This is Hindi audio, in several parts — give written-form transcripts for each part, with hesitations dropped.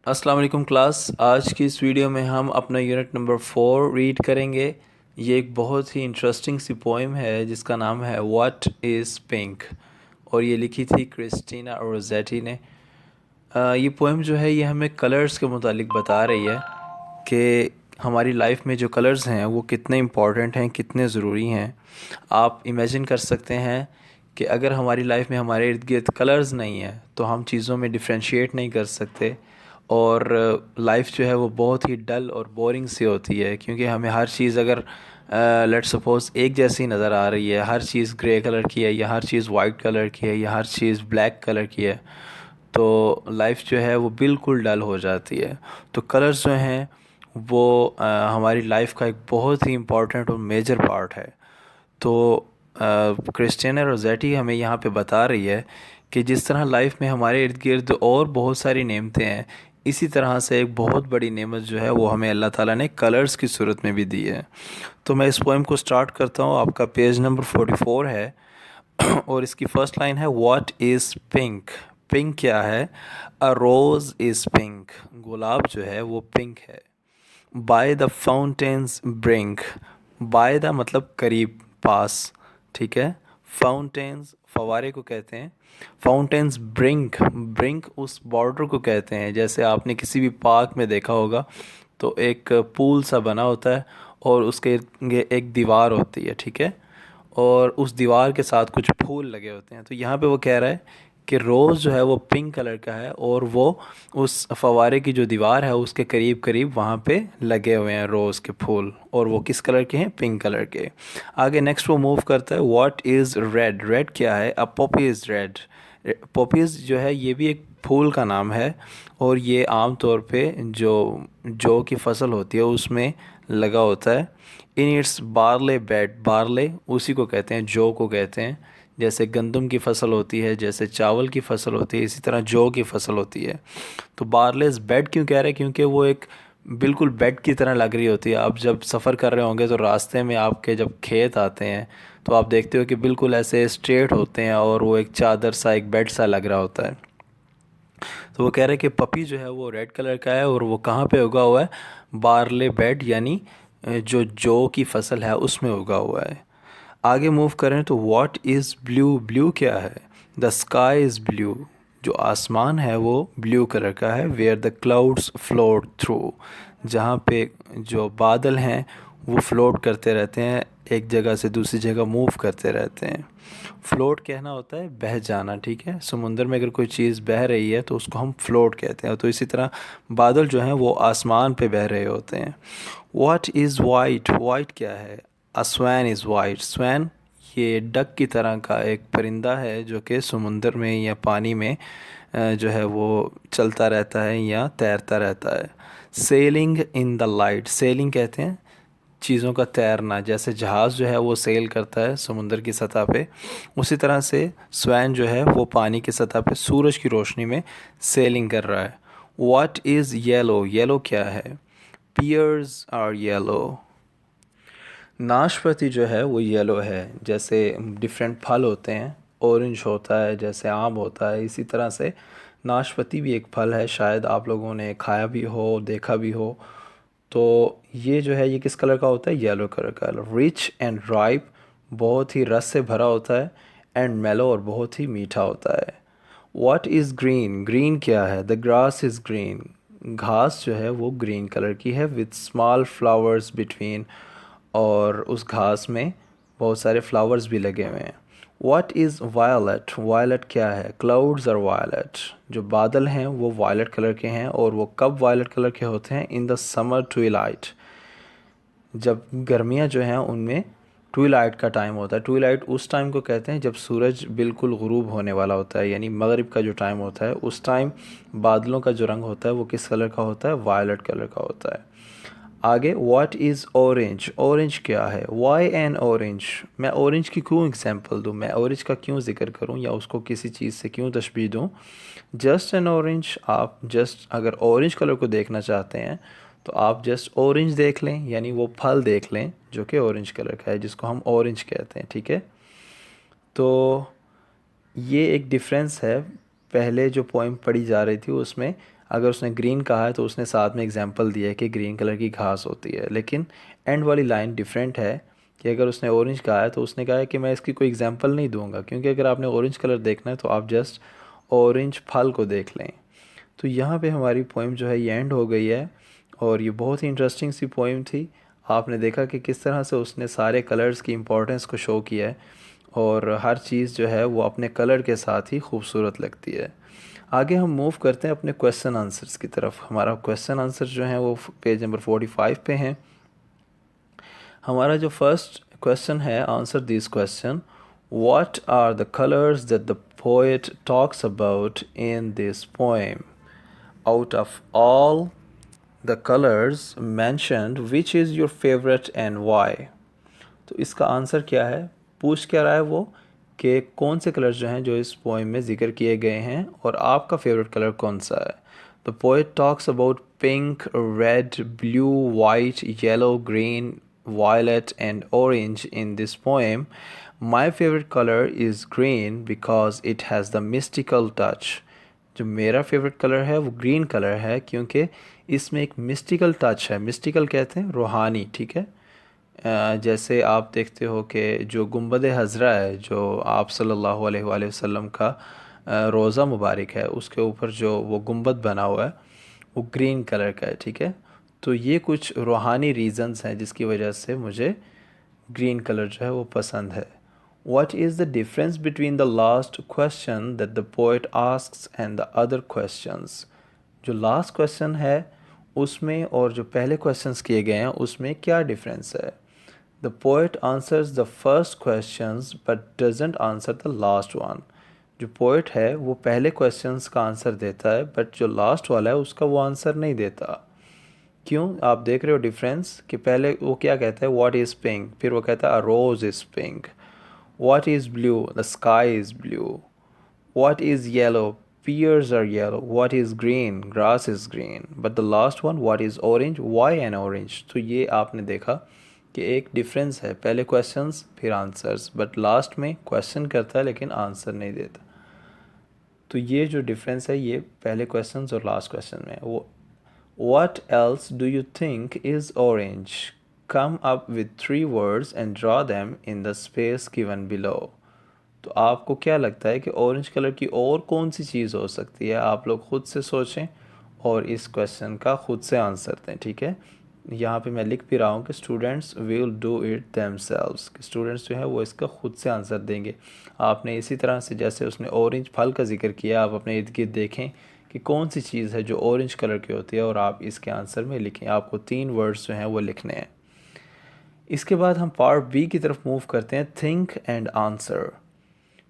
अस्सलाम वालेकुम क्लास। आज की इस वीडियो में हम अपना यूनिट नंबर 4 रीड करेंगे। ये एक बहुत ही इंटरेस्टिंग सी पोएम है जिसका नाम है व्हाट इज़ पिंक, और ये लिखी थी क्रिस्टीना रोज़ेटी ने। ये पोएम जो है ये हमें कलर्स के मुतालिक बता रही है कि हमारी लाइफ में जो कलर्स हैं वो कितने इम्पॉर्टेंट हैं, कितने ज़रूरी हैं। आप इमेजिन कर सकते हैं कि अगर हमारी लाइफ में हमारे इर्द गिर्द कलर्स नहीं है तो हम चीज़ों में डिफ्रेंशिएट नहीं कर सकते, और लाइफ जो है वो बहुत ही डल और बोरिंग सी होती है, क्योंकि हमें हर चीज़ अगर लेट्स सपोज एक जैसी नज़र आ रही है, हर चीज़ ग्रे कलर की है या हर चीज़ वाइट कलर की है या हर चीज़ ब्लैक कलर की है, तो लाइफ जो है वो बिल्कुल डल हो जाती है। तो कलर्स जो हैं वो हमारी लाइफ का एक बहुत ही इम्पॉर्टेंट और मेजर पार्ट है। तो क्रिस्टियाना रोज़ेटी हमें यहाँ पे बता रही है कि जिस तरह लाइफ में हमारे इर्द गिर्द और बहुत सारी नेमतें हैं, इसी तरह से एक बहुत बड़ी नेमत जो है वो हमें अल्लाह ताला ने कलर्स की सूरत में भी दी है। तो मैं इस पोएम को स्टार्ट करता हूँ। आपका पेज नंबर 44 है और इसकी फर्स्ट लाइन है व्हाट इज़ पिंक। पिंक क्या है? अ रोज़ इज़ पिंक, गुलाब जो है वो पिंक है। By the fountains brink, by the मतलब करीब, पास, ठीक है। फाउंटेन्स फवारे को कहते हैं। फाउंटेन्स ब्रिंक, ब्रिंक उस बॉर्डर को कहते हैं। जैसे आपने किसी भी पार्क में देखा होगा तो एक पूल सा बना होता है और उसके एक दीवार होती है, ठीक है, और उस दीवार के साथ कुछ फूल लगे होते हैं। तो यहाँ पे वो कह रहा है कि रोज़ जो है वो पिंक कलर का है और वो उस फवारे की जो दीवार है उसके करीब करीब वहाँ पे लगे हुए हैं रोज़ के फूल, और वो किस कलर के हैं? पिंक कलर के। आगे नेक्स्ट वो मूव करता है व्हाट इज़ रेड। रेड क्या है? अ पॉपी इज़ रेड। पॉपीज़ जो है ये भी एक फूल का नाम है, और ये आम तौर पे जो की फसल होती है उसमें लगा होता है। In its barley bed, barley उसी को कहते हैं, जौ को कहते हैं। जैसे गंदम की फसल होती है, जैसे चावल की फसल होती है, इसी तरह जौ की फसल होती है। तो बारलेस बेड क्यों कह रहे हैं? क्योंकि वो एक बिल्कुल बेड की तरह लग रही होती है। आप जब सफ़र कर रहे होंगे तो रास्ते में आपके जब खेत आते हैं तो आप देखते हो कि बिल्कुल ऐसे स्ट्रेट होते हैं और वो एक चादर सा, एक बेड सा लग रहा होता है। तो वो कह रहे हैं कि पपी जो है वो रेड कलर का है और वो कहाँ पे उगा हुआ है? बारले बेड, यानी जो जौ की फसल है उसमें उगा हुआ है। आगे मूव करें तो व्हाट इज़ ब्लू। ब्लू क्या है? द स्काई इज़ ब्लू, जो आसमान है वो ब्लू कलर का है। Where the clouds float through, जहाँ पे जो बादल हैं वो फ्लोट करते रहते हैं, एक जगह से दूसरी जगह मूव करते रहते हैं। फ्लोट कहना होता है बह जाना, ठीक है। समुंदर में अगर कोई चीज़ बह रही है तो उसको हम फ्लोट कहते हैं। तो इसी तरह बादल जो हैं वो आसमान पे बह रहे होते हैं। What is white. वाइट क्या है? अ स्वैन इज़ वाइट। स्वैन ये डक की तरह का एक परिंदा है जो कि समुंदर में या पानी में जो है वो चलता रहता है या तैरता रहता है। Selling in the light. Selling कहते हैं चीज़ों का तैरना। जैसे जहाज़ जो है वो सेल करता है समुंदर की सतह पे, उसी तरह से स्वैन जो है वो पानी की सतह पे सूरज की रोशनी में सेलिंग कर रहा है। What is yellow. येलो क्या है? Pears are yellow. नाशपाती जो है वो येलो है। जैसे डिफरेंट फल होते हैं, ऑरेंज होता है, जैसे आम होता है, इसी तरह से नाशपाती भी एक फल है। शायद आप लोगों ने खाया भी हो, देखा भी हो। तो ये जो है ये किस कलर का होता है? येलो कलर का। रिच एंड राइप, बहुत ही रस से भरा होता है। एंड मेलो, और बहुत ही मीठा होता है। What is green. ग्रीन क्या है? The grass is green. घास जो है वो ग्रीन कलर की है। विथ स्मॉल फ्लावर्स बिटवीन, और उस घास में बहुत सारे फ्लावर्स भी लगे हुए हैं। What is violet. वायलेट क्या है? क्लाउड्स आर वायलेट, जो बादल हैं वो वायलेट कलर के हैं। और वो कब वायलेट कलर के होते हैं? इन द समर ट्विलाइट, जब गर्मियाँ जो हैं उनमें ट्विलाइट का टाइम होता है। ट्विलाइट उस टाइम को कहते हैं जब सूरज बिल्कुल गुरूब होने वाला होता है, यानी मगरिब का जो टाइम होता है उस टाइम बादलों का जो रंग होता है वो किस कलर का होता है? वायलेट कलर का होता है। आगे व्हाट इज़ ऑरेंज। ऑरेंज क्या है? Why an orange. मैं ऑरेंज की क्यों एग्जांपल दूँ? मैं ऑरेंज का क्यों जिक्र करूँ या उसको किसी चीज़ से क्यों तशबीह दूँ? Just an orange. आप जस्ट अगर ऑरेंज कलर को देखना चाहते हैं तो आप जस्ट ऑरेंज देख लें, यानी वो फल देख लें जो कि ऑरेंज कलर का है, जिसको हम ऑरेंज कहते हैं, ठीक है। तो ये एक डिफरेंस है। पहले जो पोइम पढ़ी जा रही थी उसमें अगर उसने ग्रीन कहा है तो उसने साथ में एग्जांपल दिया है कि ग्रीन कलर की घास होती है, लेकिन एंड वाली लाइन डिफरेंट है कि अगर उसने ऑरेंज कहा है तो उसने कहा है कि मैं इसकी कोई एग्जांपल नहीं दूंगा, क्योंकि अगर आपने ऑरेंज कलर देखना है तो आप जस्ट ऑरेंज फल को देख लें। तो यहाँ पे हमारी पोइम जो है ये एंड हो गई है, और ये बहुत ही इंटरेस्टिंग सी पोइम थी। आपने देखा कि किस तरह से उसने सारे कलर्स की इम्पोर्टेंस को शो किया है, और हर चीज़ जो है वो अपने कलर के साथ ही खूबसूरत लगती है। आगे हम मूव करते हैं अपने क्वेश्चन आंसर्स की तरफ। हमारा क्वेश्चन आंसर जो है वो पेज नंबर 45 पे हैं। हमारा जो फर्स्ट क्वेश्चन है, answer this question, what are the colours that the poet talks about in this poem? Out of all the colours mentioned which is your favourite and why? तो इसका आंसर क्या है, पूछ क्या रहा है वो कि कौन से कलर्स जो हैं जो इस पोएम में ज़िक्र किए गए हैं और आपका फेवरेट कलर कौन सा है। The poet talks about pink, red, blue, white, yellow, green, violet and orange in this poem. My favorite color is green because it has the mystical touch. जो मेरा फेवरेट कलर है वो ग्रीन कलर है क्योंकि इसमें एक मिस्टिकल टच है। मिस्टिकल कहते हैं रूहानी, ठीक है। जैसे आप देखते हो कि जो गुंबद हज़रा है जो आप सल्लल्लाहु अलैहि वसल्लम का रोज़ा मुबारक है, उसके ऊपर जो वो गुंबद बना हुआ है वो ग्रीन कलर का है, ठीक है। तो ये कुछ रूहानी रीज़न्स हैं जिसकी वजह से मुझे ग्रीन कलर जो है वो पसंद है। What is the difference between the last question that the poet asks and the other questions? जो लास्ट क्वेश्चन है उसमें और जो पहले क्वेश्चंस किए गए हैं उसमें क्या डिफरेंस है? The poet answers the first questions but doesn't answer the last one. जो पोइट है वो पहले क्वेश्चंस का आंसर देता है, बट जो लास्ट वाला है उसका वो आंसर नहीं देता। क्यों? आप देख रहे हो डिफरेंस कि पहले वो क्या कहता है, व्हाट इज़ पिंक, फिर वो कहता है a rose is pink. What is blue, the sky is blue. What is yellow, pears are yellow. What is green, grass is green. But the last one, what is orange, why an orange? तो ये आपने देखा कि एक डिफरेंस है, पहले क्वेश्चंस फिर आंसर्स, बट लास्ट में क्वेश्चन करता है लेकिन आंसर नहीं देता। तो ये जो डिफरेंस है ये पहले क्वेश्चंस और लास्ट क्वेश्चन में। वो What else do you think is orange? Come up with 3 words and draw them in the space given below. तो आपको क्या लगता है कि ऑरेंज कलर की और कौन सी चीज़ हो सकती है? आप लोग खुद से सोचें और इस क्वेश्चन का खुद से आंसर दें, ठीक है। यहाँ पे मैं लिख भी रहा हूँ कि students will do it themselves, कि स्टूडेंट्स जो है वो इसका खुद से आंसर देंगे। आपने इसी तरह से जैसे उसने ऑरेंज फल का जिक्र किया, आप अपने इर्द गिर्द देखें कि कौन सी चीज़ है जो ऑरेंज कलर की होती है और आप इसके आंसर में लिखें। आपको 3 वर्ड्स जो हैं वो लिखने हैं। इसके बाद हम पार्ट बी की तरफ मूव करते हैं, think and answer.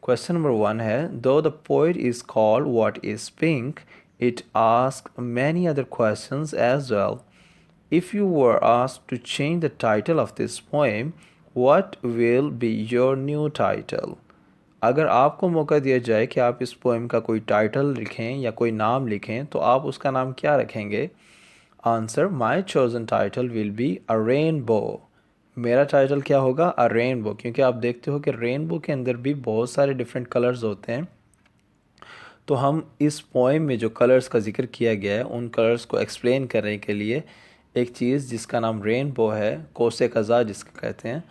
Question number 1 है, do the poet is called what is pink, it ask many other questions as well. If you were asked to change the title of this poem, what will be your new title? अगर आपको मौका दिया जाए कि आप इस पोएम का कोई टाइटल लिखें या कोई नाम लिखें तो आप उसका नाम क्या रखेंगे? Answer, my chosen title will be a rainbow. मेरा टाइटल क्या होगा? अ रेनबो, क्योंकि आप देखते हो कि रेनबो के अंदर भी बहुत सारे डिफरेंट कलर्स होते हैं। तो हम इस पोएम में जो कलर्स का जिक्र किया गया है उन कलर्स को एक्सप्लेन करने के लिए एक चीज़ जिसका नाम रेनबो है, कोसे कज़ा जिसको कहते हैं,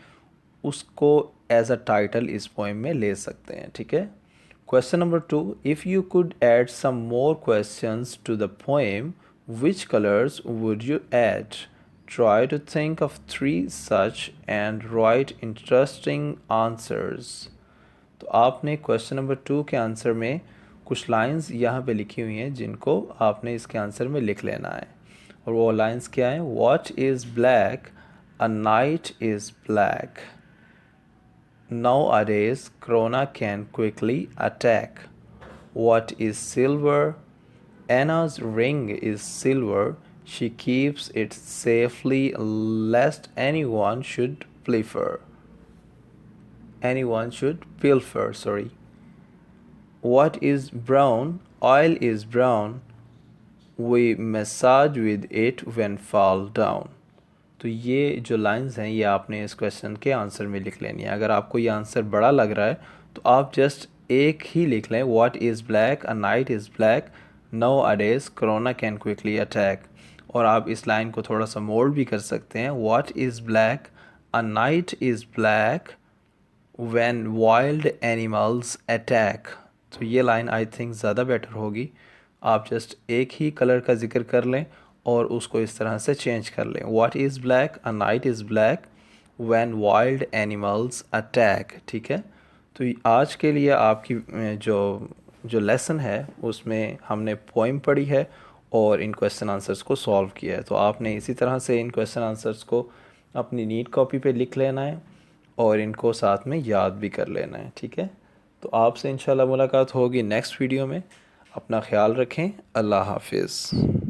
उसको एज अ टाइटल इस पोएम में ले सकते हैं, ठीक है। Question number 2, if you could add some more questions to the poem, which colours would you add? Try to think of 3 such and write interesting answers. तो आपने क्वेश्चन नंबर 2 के आंसर में कुछ लाइंस यहाँ पे लिखी हुई हैं जिनको आपने इसके आंसर में लिख लेना है, और वो लाइंस क्या हैं? What is black, a night is black. Nowadays, Corona can quickly attack. What is silver? Anna's ring is silver. She keeps it safely lest anyone should pilfer. Sorry. What is brown? Oil is brown. We massage with it when fall down. तो ये जो लाइंस हैं ये आपने इस क्वेश्चन के आंसर में लिख लेनी है। अगर आपको ये आंसर बड़ा लग रहा है तो आप जस्ट एक ही लिख लें, what is black, a night is black, Nowadays corona can quickly attack। और आप इस लाइन को थोड़ा सा मोल्ड भी कर सकते हैं। What is black? A night is black when wild animals attack। तो ये लाइन आई थिंक ज़्यादा बेटर होगी। आप जस्ट एक ही कलर का जिक्र कर लें और उसको इस तरह से चेंज कर लें। What is black? A night is black when wild animals attack। ठीक है। तो आज के लिए आपकी जो लेसन है उसमें हमने पोइम पढ़ी है और इन क्वेश्चन आंसर्स को सॉल्व किया है। तो आपने इसी तरह से इन क्वेश्चन आंसर्स को अपनी नीट कॉपी पे लिख लेना है और इनको साथ में याद भी कर लेना है। ठीक है। तो आपसे इंशाल्लाह मुलाकात होगी नेक्स्ट वीडियो में। अपना ख्याल रखें। अल्लाह हाफिज़।